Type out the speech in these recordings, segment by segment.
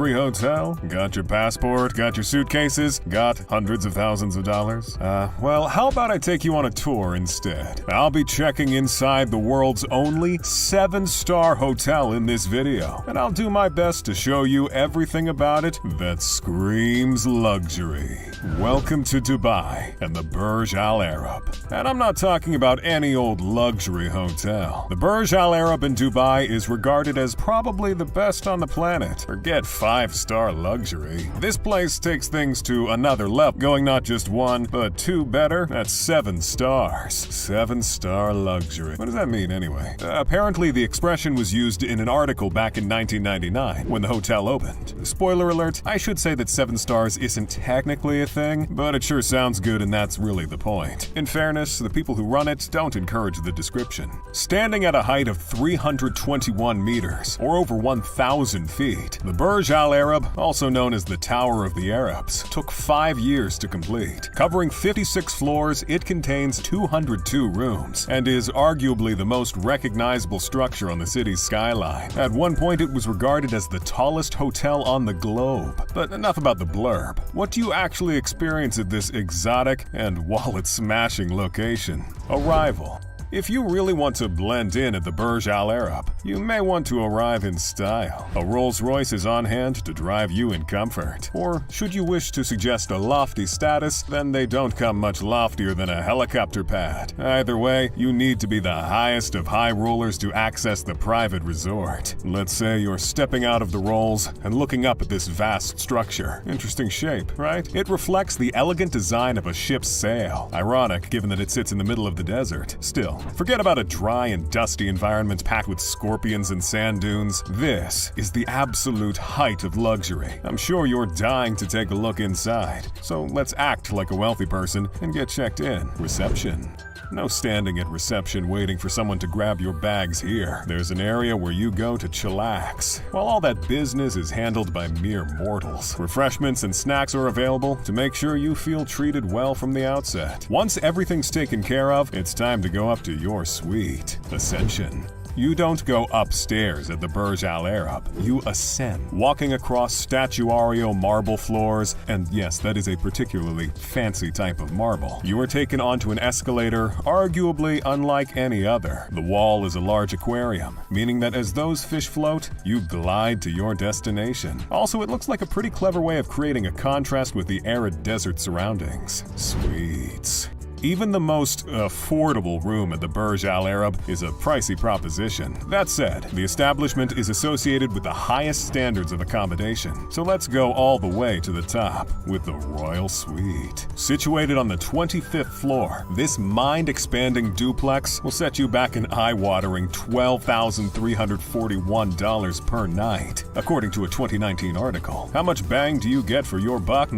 luxury hotel? Got your passport? Got your suitcases? Got hundreds of thousands of dollars? Well, how about I take you on a tour instead? I'll be checking inside the world's only 7-star hotel in this video, and I'll do my best to show you everything about it that screams luxury. Welcome to Dubai and the Burj Al Arab. And I'm not talking about any old luxury hotel. The Burj Al Arab in Dubai is regarded as probably the best on the planet. Forget 5-star luxury. This place takes things to another level, going not just 1, but 2 better. That's 7 stars. 7-star luxury. What does that mean anyway? Apparently the expression was used in an article back in 1999 when the hotel opened. Spoiler alert, I should say that 7 stars isn't technically a thing, but it sure sounds good and that's really the point. In fairness, the people who run it don't encourage the description. Standing at a height of 321 meters, or over 1,000 feet, the Burj Al Arab, also known as the Tower of the Arabs, took 5 years to complete. Covering 56 floors, it contains 202 rooms, and is arguably the most recognizable structure on the city's skyline. At one point, it was regarded as the tallest hotel on the globe. But enough about the blurb. What do you actually experience at this exotic and wallet-smashing location? Arrival. If you really want to blend in at the Burj Al Arab, you may want to arrive in style. A Rolls-Royce is on hand to drive you in comfort. Or, should you wish to suggest a lofty status, then they don't come much loftier than a helicopter pad. Either way, you need to be the highest of high rollers to access the private resort. Let's say you're stepping out of the Rolls and looking up at this vast structure. Interesting shape, right? It reflects the elegant design of a ship's sail. Ironic, given that it sits in the middle of the desert. Still, forget about a dry and dusty environment packed with scorpions and sand dunes. This is the absolute height of luxury. I'm sure you're dying to take a look inside. So let's act like a wealthy person and get checked in. Reception. No standing at reception waiting for someone to grab your bags here. There's an area where you go to chillax, while all that business is handled by mere mortals. Refreshments and snacks are available to make sure you feel treated well from the outset. Once everything's taken care of, it's time to go up to your suite. Ascension. You don't go upstairs at the Burj Al Arab, you ascend, walking across statuario marble floors, and yes, that is a particularly fancy type of marble. You are taken onto an escalator, arguably unlike any other. The wall is a large aquarium, meaning that as those fish float, you glide to your destination. Also, it looks like a pretty clever way of creating a contrast with the arid desert surroundings. Suites. Even the most affordable room at the Burj Al Arab is a pricey proposition. That said, the establishment is associated with the highest standards of accommodation. So let's go all the way to the top with the Royal Suite. Situated on the 25th floor, this mind-expanding duplex will set you back an eye-watering $12,341 per night, according to a 2019 article. How much bang do you get for your buck?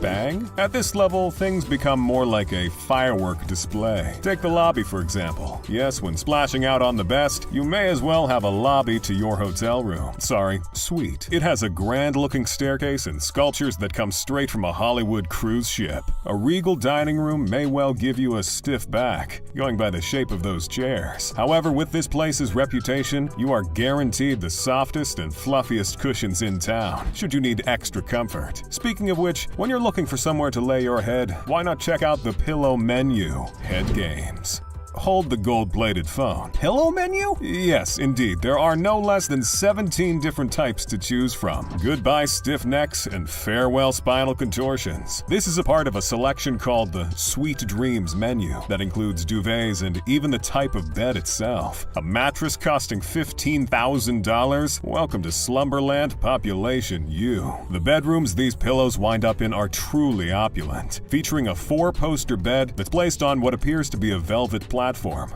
Bang? At this level, things become more like a firework display. Take the lobby, for example. Yes, when splashing out on the best, you may as well have a lobby to your hotel room. Sorry, suite. It has a grand-looking staircase and sculptures that come straight from a Hollywood cruise ship. A regal dining room may well give you a stiff back, going by the shape of those chairs. However, with this place's reputation, you are guaranteed the softest and fluffiest cushions in town, should you need extra comfort. Speaking of which, when you're looking for somewhere to lay your head, why not check out the Pillow Menu Head Games. Hold the gold-plated phone. Pillow menu? Yes, indeed. There are no less than 17 different types to choose from. Goodbye stiff necks and farewell spinal contortions. This is a part of a selection called the Sweet Dreams menu that includes duvets and even the type of bed itself. A mattress costing $15,000? Welcome to Slumberland Population U. The bedrooms these pillows wind up in are truly opulent, featuring a 4-poster bed that's placed on what appears to be a velvet platform,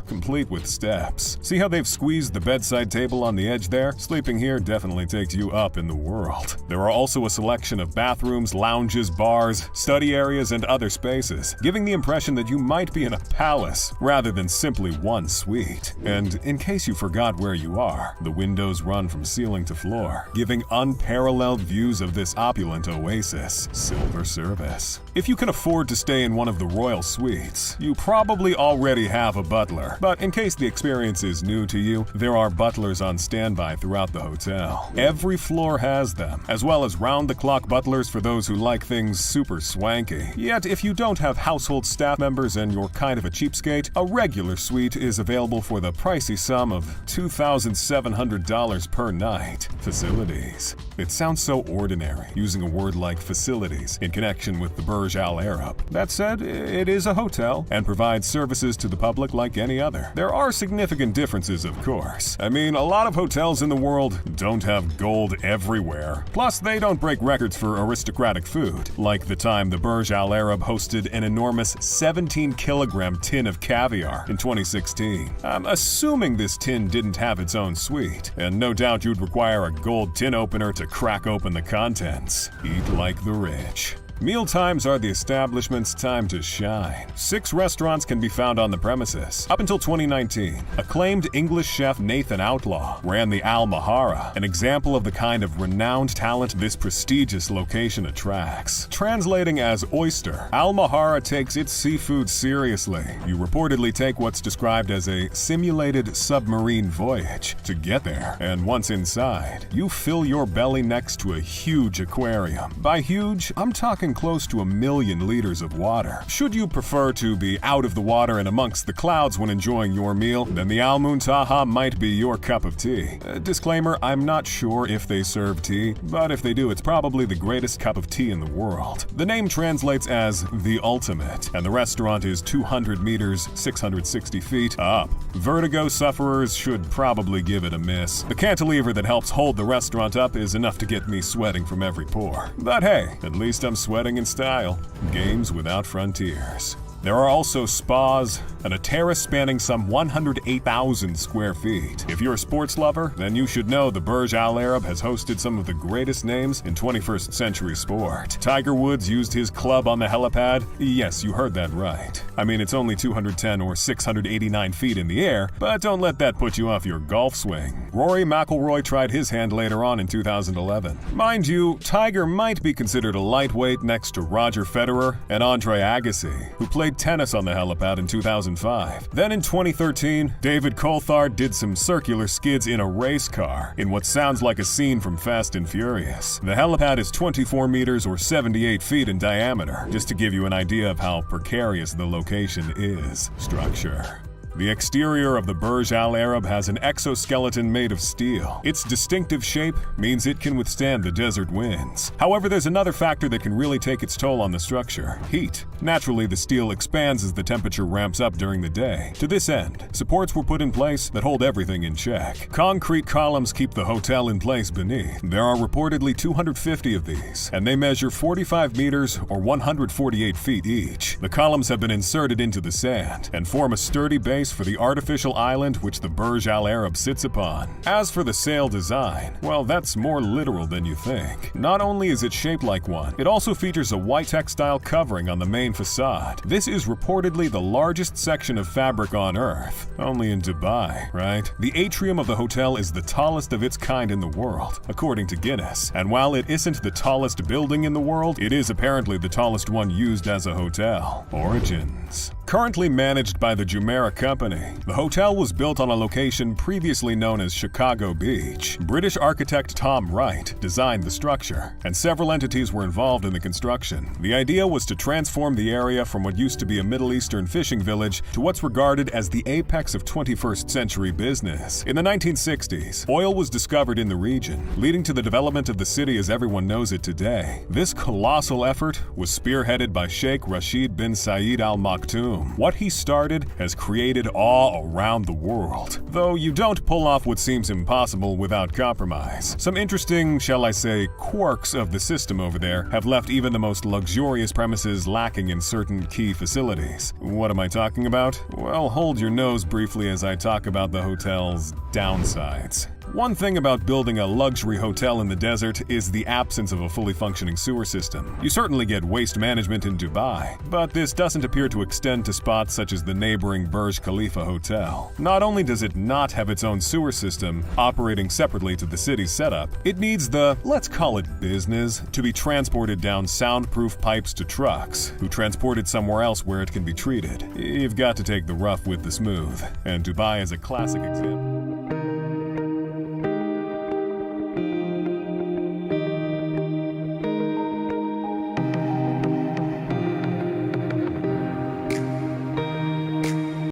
complete with steps. See how they've squeezed the bedside table on the edge there? Sleeping here definitely takes you up in the world. There are also a selection of bathrooms, lounges, bars, study areas, and other spaces, giving the impression that you might be in a palace rather than simply one suite. And in case you forgot where you are, the windows run from ceiling to floor, giving unparalleled views of this opulent oasis. Silver service. If you can afford to stay in one of the royal suites, you probably already have a butler, but in case the experience is new to you, there are butlers on standby throughout the hotel. Every floor has them, as well as round-the-clock butlers for those who like things super swanky. Yet, if you don't have household staff members and you're kind of a cheapskate, a regular suite is available for the pricey sum of $2,700 per night. Facilities. It sounds so ordinary, using a word like facilities in connection with the Burj Al Arab. That said, it is a hotel and provides services to the public like any other. There are significant differences, of course. I mean, a lot of hotels in the world don't have gold everywhere. Plus, they don't break records for aristocratic food, like the time the Burj Al Arab hosted an enormous 17-kilogram tin of caviar in 2016. I'm assuming this tin didn't have its own suite, and no doubt you'd require a gold tin opener to crack open the contents. Eat like the rich. Meal times are the establishment's time to shine. 6 restaurants can be found on the premises. Up until 2019, acclaimed English chef Nathan Outlaw ran the Al Mahara, an example of the kind of renowned talent this prestigious location attracts. Translating as oyster, Al Mahara takes its seafood seriously. You reportedly take what's described as a simulated submarine voyage to get there, and once inside, you fill your belly next to a huge aquarium. By huge, I'm talking close to 1 million liters of water. Should you prefer to be out of the water and amongst the clouds when enjoying your meal, then the Al Muntaha might be your cup of tea. Disclaimer, I'm not sure if they serve tea, but if they do, it's probably the greatest cup of tea in the world. The name translates as the ultimate, and the restaurant is 200 meters, 660 feet up. Vertigo sufferers should probably give it a miss. The cantilever that helps hold the restaurant up is enough to get me sweating from every pore. But hey, at least I'm sweating in style. Games without frontiers. There are also spas and a terrace spanning some 108,000 square feet. If you're a sports lover, then you should know the Burj Al Arab has hosted some of the greatest names in 21st century sport. Tiger Woods used his club on the helipad. Yes, you heard that right. I mean, it's only 210 or 689 feet in the air, but don't let that put you off your golf swing. Rory McIlroy tried his hand later on in 2011. Mind you, Tiger might be considered a lightweight next to Roger Federer and Andre Agassi, who played tennis on the helipad in 2005. Then in 2013, David Coulthard did some circular skids in a race car in what sounds like a scene from Fast and Furious. The helipad is 24 meters or 78 feet in diameter, just to give you an idea of how precarious the location is. Structure. The exterior of the Burj Al Arab has an exoskeleton made of steel. Its distinctive shape means it can withstand the desert winds. However, there's another factor that can really take its toll on the structure: heat. Naturally, the steel expands as the temperature ramps up during the day. To this end, supports were put in place that hold everything in check. Concrete columns keep the hotel in place beneath. There are reportedly 250 of these, and they measure 45 meters or 148 feet each. The columns have been inserted into the sand and form a sturdy base for the artificial island which the Burj Al Arab sits upon. As for the sail design, well, that's more literal than you think. Not only is it shaped like one, it also features a white textile covering on the main facade. This is reportedly the largest section of fabric on Earth. Only in Dubai, right? The atrium of the hotel is the tallest of its kind in the world, according to Guinness. And while it isn't the tallest building in the world, it is apparently the tallest one used as a hotel. Origins. Currently managed by the Jumeirah Company, the hotel was built on a location previously known as Chicago Beach. British architect Tom Wright designed the structure, and several entities were involved in the construction. The idea was to transform the area from what used to be a Middle Eastern fishing village to what's regarded as the apex of 21st century business. In the 1960s, oil was discovered in the region, leading to the development of the city as everyone knows it today. This colossal effort was spearheaded by Sheikh Rashid bin Zayed Al Maktoum. What he started has created awe around the world, though you don't pull off what seems impossible without compromise. Some interesting, shall I say, quirks of the system over there have left even the most luxurious premises lacking in certain key facilities. What am I talking about? Well, hold your nose briefly as I talk about the hotel's downsides. One thing about building a luxury hotel in the desert is the absence of a fully functioning sewer system. You certainly get waste management in Dubai, but this doesn't appear to extend to spots such as the neighboring Burj Khalifa Hotel. Not only does it not have its own sewer system operating separately to the city's setup, it needs the, let's call it business, to be transported down soundproof pipes to trucks, who transport it somewhere else where it can be treated. You've got to take the rough with the smooth, and Dubai is a classic example.